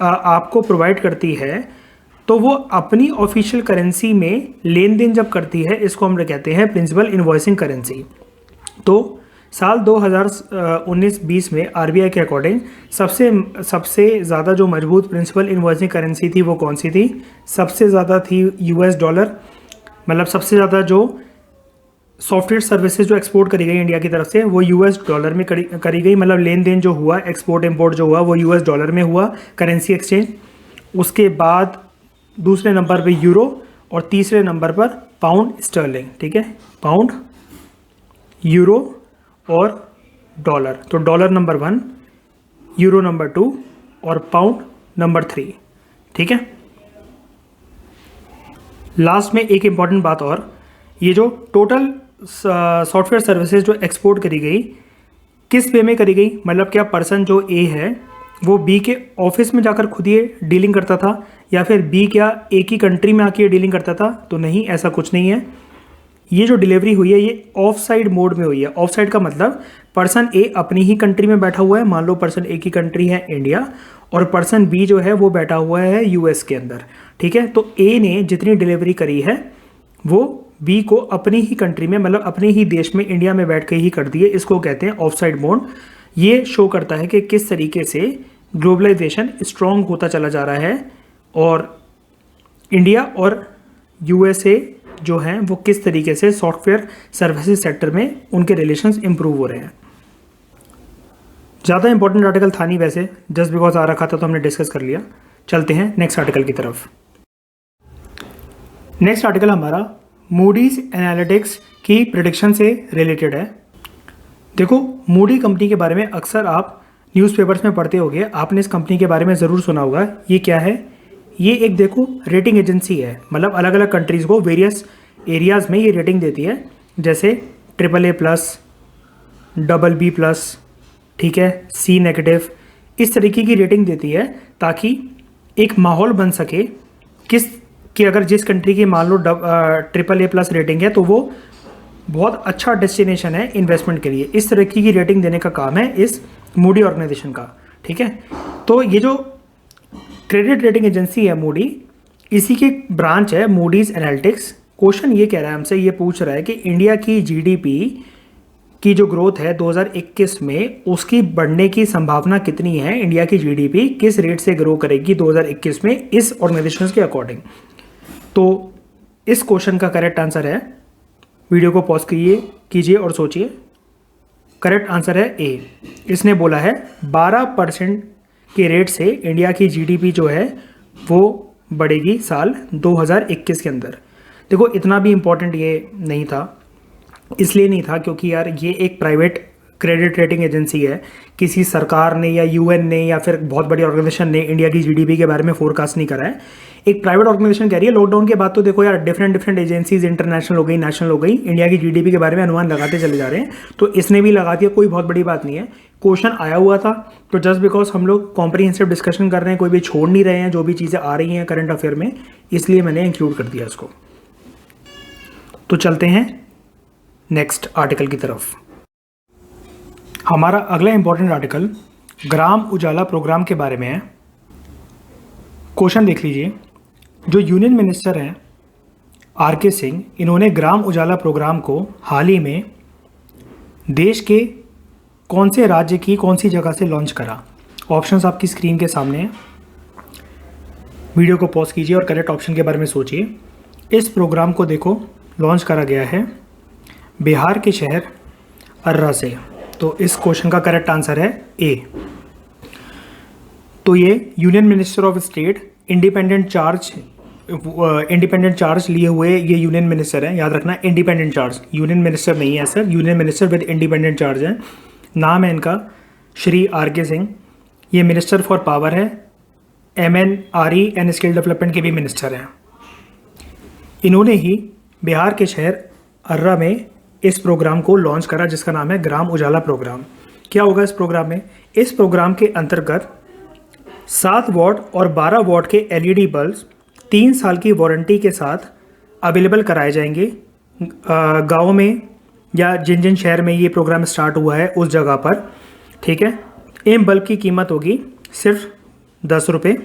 आपको प्रोवाइड करती है तो वो अपनी ऑफिशियल करेंसी में लेन देन जब करती है, इसको हम कहते हैं प्रिंसिपल इनवॉइसिंग करेंसी। तो साल 2019-20 में RBI के अकॉर्डिंग सबसे ज़्यादा जो मजबूत प्रिंसिपल इनवॉइसिंग करेंसी थी वो कौन सी थी? सबसे ज़्यादा थी US डॉलर। मतलब सबसे ज़्यादा जो सॉफ्टवेयर सर्विसेज जो एक्सपोर्ट करी गई इंडिया की तरफ से वो US डॉलर में करी गई। मतलब लेन देन जो हुआ, एक्सपोर्ट इम्पोर्ट जो हुआ वो US डॉलर में हुआ, करेंसी एक्सचेंज। उसके बाद दूसरे नंबर पे यूरो और तीसरे नंबर पर पाउंड स्टर्लिंग। ठीक है, पाउंड, यूरो और डॉलर। तो डॉलर नंबर 1, यूरो नंबर 2 और पाउंड नंबर 3। ठीक है, लास्ट में एक इम्पॉर्टेंट बात और, ये जो टोटल सॉफ्टवेयर सर्विसेज जो एक्सपोर्ट करी गई किस वे में करी गई? मतलब क्या पर्सन जो A है वो B के ऑफिस में जाकर खुद ये डीलिंग करता था या फिर B क्या एक ही कंट्री में आके डीलिंग करता था? तो नहीं, ऐसा कुछ नहीं है। ये जो डिलीवरी हुई है ये ऑफ साइड मोड में हुई है। ऑफ साइड का मतलब पर्सन A अपनी ही कंट्री में बैठा हुआ है, मान लो पर्सन A की कंट्री है इंडिया और पर्सन B जो है वो बैठा हुआ है US के अंदर। ठीक है, तो A ने जितनी डिलीवरी करी है वो B को अपनी ही कंट्री में, मतलब अपने ही देश में, इंडिया में बैठ के ही कर दिए। इसको कहते हैं ऑफ साइड मोड। ये शो करता है कि किस तरीके से ग्लोबलाइजेशन स्ट्रॉन्ग होता चला जा रहा है और इंडिया और USA जो हैं वो किस तरीके से सॉफ्टवेयर सर्विसेज सेक्टर में उनके रिलेशंस इंप्रूव हो रहे हैं। ज़्यादा इंपॉर्टेंट आर्टिकल था नहीं वैसे, जस्ट बिकॉज आ रखा था तो हमने डिस्कस कर लिया। चलते हैं नेक्स्ट आर्टिकल की तरफ। नेक्स्ट आर्टिकल हमारा मूडीज एनालिटिक्स की प्रेडिक्शन से रिलेटेड है। देखो, मूडी कंपनी के बारे में अक्सर आप न्यूज़पेपर्स में पढ़ते होंगे, आपने इस कंपनी के बारे में ज़रूर सुना होगा। ये क्या है? ये एक देखो रेटिंग एजेंसी है। मतलब अलग अलग कंट्रीज़ को वेरियस एरियाज़ में ये रेटिंग देती है, जैसे AAA+, BB+, ठीक है, C-, इस तरीके की रेटिंग देती है ताकि एक माहौल बन सके कि अगर जिस कंट्री की मान लो AAA+ रेटिंग है तो वो बहुत अच्छा डेस्टिनेशन है इन्वेस्टमेंट के लिए। इस तरीके की रेटिंग देने का काम है इस मूडी ऑर्गेनाइजेशन का। ठीक है, तो ये जो क्रेडिट रेटिंग एजेंसी है मूडी, इसी की ब्रांच है मूडीज एनालिटिक्स। क्वेश्चन ये कह रहा है हमसे, ये पूछ रहा है कि इंडिया की GDP की जो ग्रोथ है 2021 में, उसकी बढ़ने की संभावना कितनी है? इंडिया की GDP किस रेट से ग्रो करेगी 2021 में इस ऑर्गेनाइजेशन के अकॉर्डिंग? तो इस क्वेश्चन का करेक्ट आंसर है, वीडियो को पॉज कीजिए और सोचिए। करेक्ट आंसर है A। इसने बोला है 12% के रेट से इंडिया की GDP जो है वो बढ़ेगी साल 2021 के अंदर। देखो, इतना भी इम्पोर्टेंट ये नहीं था। इसलिए नहीं था क्योंकि यार ये एक प्राइवेट क्रेडिट रेटिंग एजेंसी है, किसी सरकार ने या यूएन ने या फिर बहुत बड़ी ऑर्गेनाइजेशन ने इंडिया की जीडीपी के बारे में फोरकास्ट नहीं करा है। एक प्राइवेट ऑर्गेनाइजेशन कह रही है। लॉकडाउन के बाद तो देखो यार डिफरेंट एजेंसीज इंटरनेशनल हो गई, नेशनल हो गई, इंडिया की जीडीपी के बारे में अनुमान लगाते चले जा रहे हैं, तो इसने भी लगा दिया, कोई बहुत बड़ी बात नहीं है। क्वेश्चन आया हुआ था, तो जस्ट बिकॉज हम लोग कॉम्प्रिहेंसिव डिस्कशन कर रहे हैं, कोई भी छोड़ नहीं रहे हैं, जो भी चीज़ें आ रही हैं करंट अफेयर में, इसलिए मैंने इंक्लूड कर दिया इसको। तो चलते हैं नेक्स्ट आर्टिकल की तरफ। हमारा अगला important article Gram Ujala programme के बारे में है। क्वेश्चन देख लीजिए। जो यूनियन मिनिस्टर हैं आर.के. सिंह, इन्होंने ग्राम उजाला प्रोग्राम को हाल ही में देश के कौन से राज्य की कौन सी जगह से लॉन्च करा? ऑप्शंस आपकी स्क्रीन के सामने हैं। वीडियो को पॉज कीजिए और करेक्ट ऑप्शन के बारे में सोचिए। इस प्रोग्राम को देखो लॉन्च करा गया है बिहार के शहर अर्रा से। तो इस क्वेश्चन का करेक्ट आंसर है ए। तो ये union minister of state independent charge लिए हुए ये यूनियन मिनिस्टर हैं। याद रखना, इंडिपेंडेंट चार्ज, यूनियन मिनिस्टर नहीं है sir, union minister with independent charge है। नाम है इनका श्री आर.के. सिंह। ये मिनिस्टर फॉर पावर है, MNRE एंड स्किल डेवलपमेंट के भी मिनिस्टर हैं। इन्होंने ही बिहार के शहर अर्रा में इस प्रोग्राम को लॉन्च करा जिसका नाम है ग्राम उजाला प्रोग्राम। क्या होगा इस प्रोग्राम में? इस प्रोग्राम के अंतर्गत 7 वॉट और 12 वॉट के LED बल्ब 3 साल की वारंटी के साथ अवेलेबल कराए जाएंगे गाँव में, या जिन जिन शहर में ये प्रोग्राम स्टार्ट हुआ है उस जगह पर। ठीक है, इन बल्ब की कीमत होगी सिर्फ 10 रुपये।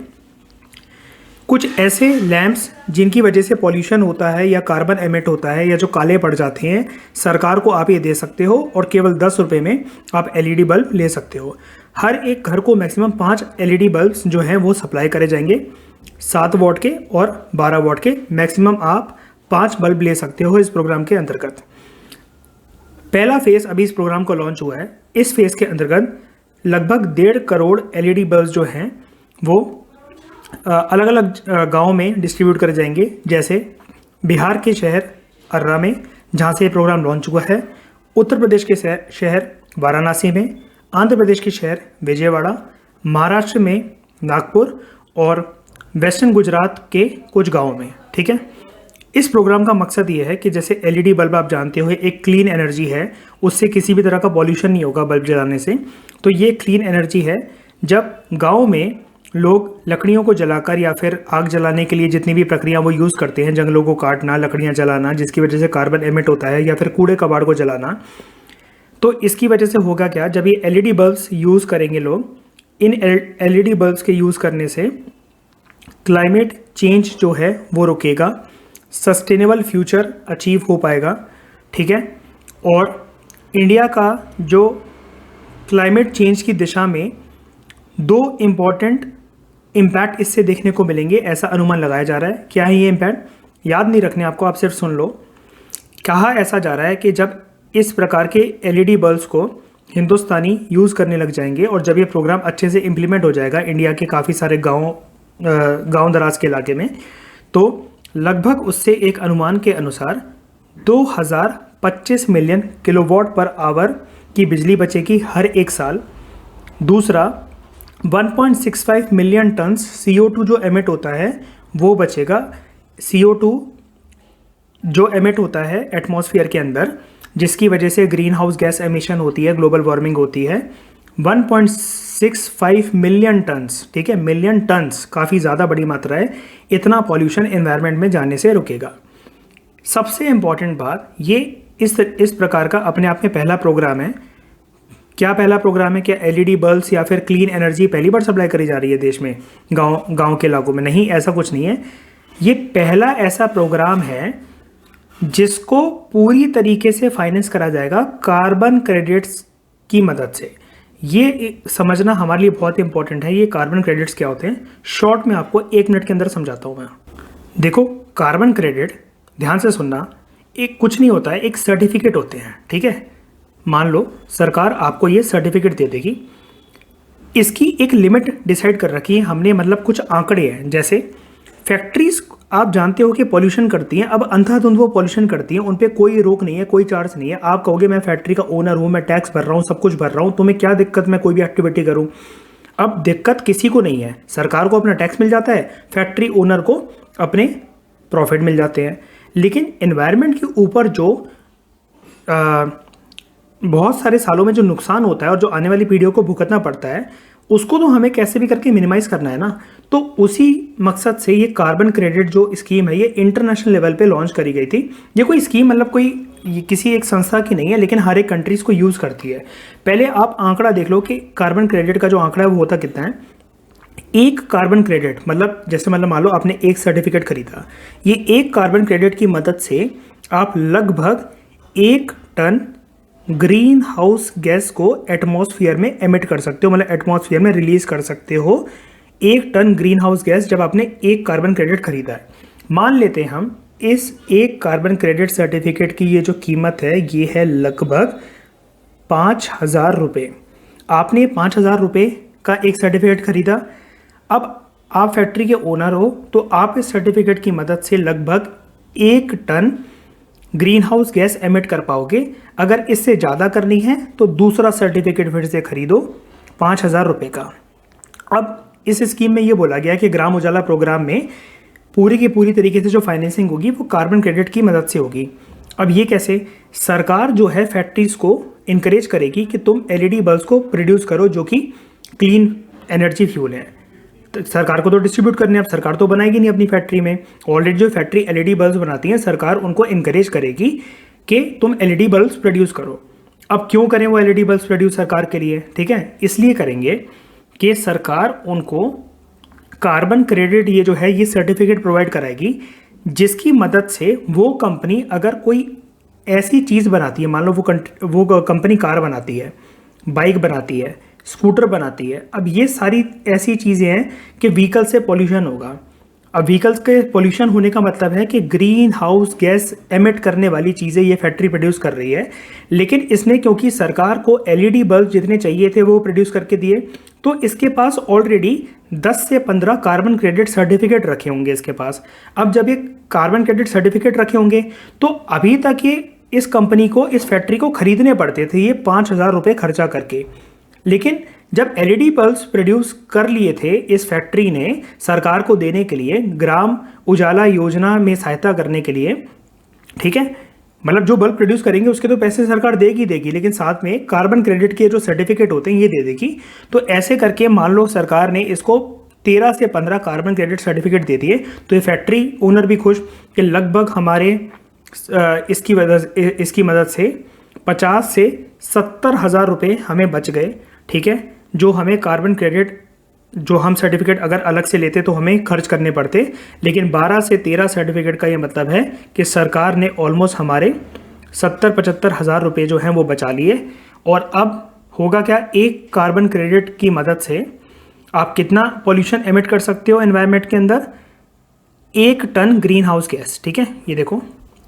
कुछ ऐसे लैंप्स जिनकी वजह से पॉल्यूशन होता है या कार्बन एमिट होता है या जो काले पड़ जाते हैं, सरकार को आप ये दे सकते हो और केवल 10 रुपये में आप LED बल्ब ले सकते हो। हर एक घर को मैक्सिमम 5 LED बल्ब्स जो हैं वो सप्लाई करे जाएंगे, 7 वॉट के और 12 वॉट के। मैक्सिमम आप 5 बल्ब ले सकते हो इस प्रोग्राम के अंतर्गत। पहला फेज़ अभी इस प्रोग्राम को लॉन्च हुआ है। इस फेज़ के अंतर्गत लगभग 1.5 करोड़ LED बल्ब जो हैं वो अलग अलग गाँव में डिस्ट्रीब्यूट करे जाएंगे। जैसे बिहार के शहर अर्रा में, जहाँ से ये प्रोग्राम लॉन्च हुआ है, उत्तर प्रदेश के शहर वाराणसी में, आंध्र प्रदेश के शहर विजयवाड़ा, महाराष्ट्र में नागपुर और वेस्टर्न गुजरात के कुछ गाँवों में। ठीक है, इस प्रोग्राम का मकसद ये है कि जैसे LED बल्ब आप जानते हो एक क्लीन एनर्जी है, उससे किसी भी तरह का पॉल्यूशन नहीं होगा बल्ब जलाने से। तो ये क्लीन एनर्जी है। जब गाँव में लोग लकड़ियों को जलाकर या फिर आग जलाने के लिए जितनी भी प्रक्रिया वो यूज़ करते हैं, जंगलों को काटना, लकड़ियाँ जलाना, जिसकी वजह से कार्बन एमिट होता है, या फिर कूड़े कबाड़ को जलाना, तो इसकी वजह से होगा क्या? जब ये LED बल्ब्स यूज़ करेंगे लोग, इन LED बल्ब्स के यूज़ करने से क्लाइमेट चेंज जो है वो रुकेगा, सस्टेनेबल फ्यूचर अचीव हो पाएगा। ठीक है, और इंडिया का जो क्लाइमेट चेंज की दिशा में 2 इम्पॉर्टेंट इम्पैक्ट इससे देखने को मिलेंगे, ऐसा अनुमान लगाया जा रहा है। क्या है ये इम्पैक्ट? याद नहीं रखने आपको, आप सिर्फ सुन लो। कहा ऐसा जा रहा है कि जब इस प्रकार के LED बल्ब्स को हिंदुस्तानी यूज़ करने लग जाएंगे और जब ये प्रोग्राम अच्छे से इम्प्लीमेंट हो जाएगा इंडिया के काफ़ी सारे गाँव दराज के इलाके में, तो लगभग उससे एक अनुमान के अनुसार 2025 मिलियन किलोवाट पर आवर की बिजली बचेगी हर एक साल। दूसरा, 1.65 मिलियन टन्स CO2 जो एमिट होता है वो बचेगा। CO2 जो एमिट होता है एटमॉस्फेयर के अंदर, जिसकी वजह से ग्रीन हाउस गैस एमिशन होती है, ग्लोबल वार्मिंग होती है, 1.65 मिलियन टन्स। ठीक है, मिलियन टन्स काफ़ी ज़्यादा बड़ी मात्रा है। इतना पॉल्यूशन एनवायरनमेंट में जाने से रुकेगा। सबसे इम्पॉर्टेंट बात, ये इस प्रकार का अपने आप में पहला प्रोग्राम है। क्या पहला प्रोग्राम है? क्या LED बल्ब्स या फिर क्लीन एनर्जी पहली बार सप्लाई करी जा रही है देश में गांव के इलाकों में? नहीं, ऐसा कुछ नहीं है। ये पहला ऐसा प्रोग्राम है जिसको पूरी तरीके से फाइनेंस करा जाएगा कार्बन क्रेडिट्स की मदद से। ये समझना हमारे लिए बहुत इंपॉर्टेंट है। ये कार्बन क्रेडिट्स क्या होते हैं, शॉर्ट में आपको 1 मिनट के अंदर समझाता हूँ मैं। देखो, कार्बन क्रेडिट, ध्यान से सुनना, एक कुछ नहीं होता है, एक सर्टिफिकेट होते हैं। ठीक है, मान लो सरकार आपको ये सर्टिफिकेट दे देगी, इसकी एक लिमिट डिसाइड कर रखी है हमने, मतलब कुछ आंकड़े हैं, जैसे फैक्ट्रीज आप जानते हो कि पॉल्यूशन करती हैं, अब अंधाधुंध वो पॉल्यूशन करती हैं, उन पे कोई रोक नहीं है, कोई चार्ज नहीं है। आप कहोगे मैं फैक्ट्री का ओनर हूँ, मैं टैक्स भर रहा हूँ, सब कुछ भर रहा हूँ, तुम्हें क्या दिक्कत, मैं कोई भी एक्टिविटी करूँ। अब दिक्कत किसी को नहीं है, सरकार को अपना टैक्स मिल जाता है, फैक्ट्री ओनर को अपने प्रॉफिट मिल जाते हैं। लेकिन एनवायरनमेंट के ऊपर जो बहुत सारे सालों में जो नुकसान होता है और जो आने वाली पीढ़ियों को भुगतना पड़ता है, उसको तो हमें कैसे भी करके मिनिमाइज करना है ना। तो उसी मकसद से ये कार्बन क्रेडिट जो स्कीम है ये इंटरनेशनल लेवल पे लॉन्च करी गई थी। ये कोई स्कीम मतलब कोई किसी एक संस्था की नहीं है, लेकिन हर एक कंट्रीज को यूज़ करती है। पहले आप आंकड़ा देख लो कि कार्बन क्रेडिट का जो आंकड़ा है वो होता कितना है। एक कार्बन क्रेडिट मतलब जैसे मतलब मान लो आपने एक सर्टिफिकेट खरीदा, ये एक कार्बन क्रेडिट की मदद से आप लगभग 1 टन ग्रीन हाउस गैस को एटमॉस्फेयर में एमिट कर सकते हो, मतलब एटमॉस्फेयर में रिलीज कर सकते हो 1 टन ग्रीन हाउस गैस जब आपने एक कार्बन क्रेडिट खरीदा है। मान लेते हैं हम इस एक कार्बन क्रेडिट सर्टिफिकेट की ये जो कीमत है ये है लगभग 5,000 रुपये। आपने 5,000 रुपये का एक सर्टिफिकेट खरीदा। अब आप फैक्ट्री के ओनर हो तो आप इस सर्टिफिकेट की मदद से लगभग 1 ton greenhouse gas emit कर पाओगे। अगर इससे ज़्यादा करनी है तो दूसरा सर्टिफिकेट फिर से खरीदो 5,000 रुपये का। अब इस स्कीम में ये बोला गया कि ग्राम उजाला प्रोग्राम में पूरी की पूरी तरीके से जो फाइनेंसिंग होगी वो कार्बन क्रेडिट की मदद से होगी। अब ये कैसे, सरकार जो है फैक्ट्रीज को इनकरेज करेगी कि तुम एलईडी बल्ब्स को प्रोड्यूस करो जो कि क्लीन एनर्जी फ्यूल है। तो सरकार को तो डिस्ट्रीब्यूट करने, अब सरकार तो बनाएगी नहीं अपनी फैक्ट्री में। ऑलरेडी जो फैक्ट्री एलईडी बल्ब्स बनाती हैं सरकार उनको इनकरेज करेगी कि तुम एलईडी बल्ब्स प्रोड्यूस करो। अब क्यों करें वो एलईडी बल्ब्स प्रोड्यूस सरकार के लिए, ठीक है, इसलिए करेंगे कि सरकार उनको कार्बन क्रेडिट ये जो है ये सर्टिफिकेट प्रोवाइड कराएगी जिसकी मदद से वो कंपनी अगर कोई ऐसी चीज़ बनाती है, मान लो वो कंपनी कार बनाती है, बाइक बनाती है, स्कूटर बनाती है। अब ये सारी ऐसी चीज़ें हैं कि व्हीकल से पॉल्यूशन होगा। अब व्हीकल्स के पॉल्यूशन होने का मतलब है कि ग्रीन हाउस गैस एमिट करने वाली चीज़ें ये फैक्ट्री प्रोड्यूस कर रही है। लेकिन इसने क्योंकि सरकार को एलईडी बल्ब जितने चाहिए थे वो प्रोड्यूस करके दिए, तो इसके पास ऑलरेडी 10 से 15 कार्बन क्रेडिट सर्टिफिकेट रखे होंगे इसके पास। अब जब ये कार्बन क्रेडिट सर्टिफिकेट रखे होंगे तो अभी तक ये इस कंपनी को, इस फैक्ट्री को खरीदने पड़ते थे ये 5,000 रुपये खर्चा करके। लेकिन जब एलईडी बल्ब्स प्रोड्यूस कर लिए थे इस फैक्ट्री ने सरकार को देने के लिए, ग्राम उजाला योजना में सहायता करने के लिए, ठीक है, मतलब जो बल्ब प्रोड्यूस करेंगे उसके तो पैसे सरकार देगी देगी, लेकिन साथ में कार्बन क्रेडिट के जो सर्टिफिकेट होते हैं ये दे देगी। तो ऐसे करके मान लो सरकार ने इसको 13 से 15 कार्बन क्रेडिट सर्टिफिकेट दे दिए, तो ये फैक्ट्री ओनर भी खुश कि लगभग हमारे इसकी मदद से 50 से 70,000 रुपये हमें बच गए, ठीक है, जो हमें कार्बन क्रेडिट जो हम सर्टिफिकेट अगर अलग से लेते तो हमें खर्च करने पड़ते। लेकिन 12 से 13 सर्टिफिकेट का ये मतलब है कि सरकार ने ऑलमोस्ट हमारे 70-75 हज़ार रुपये जो हैं वो बचा लिए। और अब होगा क्या, एक कार्बन क्रेडिट की मदद से आप कितना पॉल्यूशन एमिट कर सकते हो एनवायरनमेंट के अंदर, 1 टन ग्रीन हाउस गैस, ठीक है। ये देखो,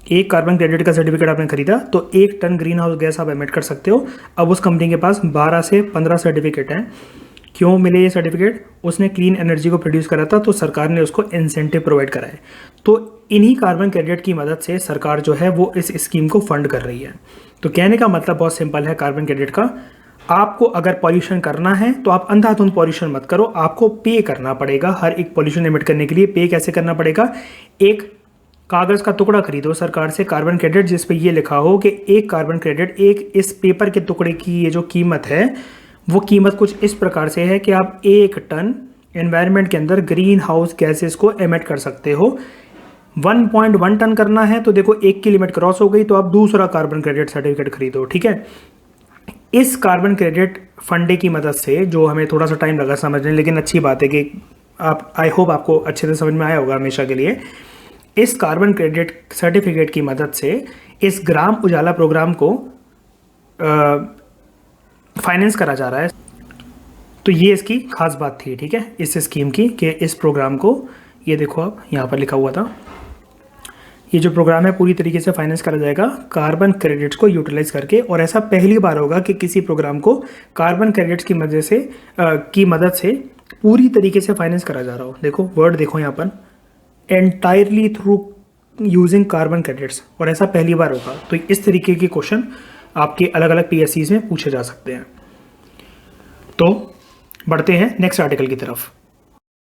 एक कार्बन क्रेडिट का सर्टिफिकेट आपने खरीदा तो 1 टन ग्रीन हाउस गैस आप एमिट कर सकते हो। अब उस कंपनी के पास 12 से 15 सर्टिफिकेट हैं। क्यों मिले ये सर्टिफिकेट, उसने क्लीन एनर्जी को प्रोड्यूस करा था तो सरकार ने उसको इंसेंटिव प्रोवाइड कराए। तो इन्हीं कार्बन क्रेडिट की मदद से सरकार जो है वो इस स्कीम को फंड कर रही है। तो कहने का मतलब बहुत सिंपल है कार्बन क्रेडिट का, आपको अगर पॉल्यूशन करना है तो आप अंधाधुंध पॉल्यूशन मत करो, आपको पे करना पड़ेगा हर एक पॉल्यूशन एमिट करने के लिए। पे कैसे करना पड़ेगा, एक कागज़ का टुकड़ा खरीदो सरकार से कार्बन क्रेडिट जिस पे ये लिखा हो कि एक कार्बन क्रेडिट, एक इस पेपर के टुकड़े की ये जो कीमत है वो कीमत कुछ इस प्रकार से है कि आप 1 टन एनवायरनमेंट के अंदर ग्रीन हाउस गैसेस को एमिट कर सकते हो। 1.1 टन करना है तो देखो 1 की लिमिट क्रॉस हो गई तो आप दूसरा कार्बन क्रेडिट सर्टिफिकेट खरीदो, ठीक है। इस कार्बन क्रेडिट फंडे की मदद से, जो हमें थोड़ा सा टाइम लगा समझने, लेकिन अच्छी बात है कि आप, आई होप आपको अच्छे से समझ में आया होगा हमेशा के लिए। इस कार्बन क्रेडिट सर्टिफिकेट की मदद से इस ग्राम उजाला प्रोग्राम को फाइनेंस करा जा रहा है। तो ये इसकी खास बात थी, ठीक है, इस स्कीम की कि इस प्रोग्राम को, ये देखो आप यहाँ पर लिखा हुआ था, ये जो प्रोग्राम है पूरी तरीके से फाइनेंस करा जाएगा कार्बन क्रेडिट्स को यूटिलाइज करके। और ऐसा पहली बार होगा कि किसी प्रोग्राम को कार्बन क्रेडिट्स की मदद से पूरी तरीके से फाइनेंस करा जा रहा हो। देखो वर्ड देखो यहाँ पर, entirely through using carbon credits, और ऐसा पहली बार होगा। तो इस तरीके के क्वेश्चन आपके अलग अलग PSCs में पूछे जा सकते हैं। तो बढ़ते हैं नेक्स्ट आर्टिकल की तरफ।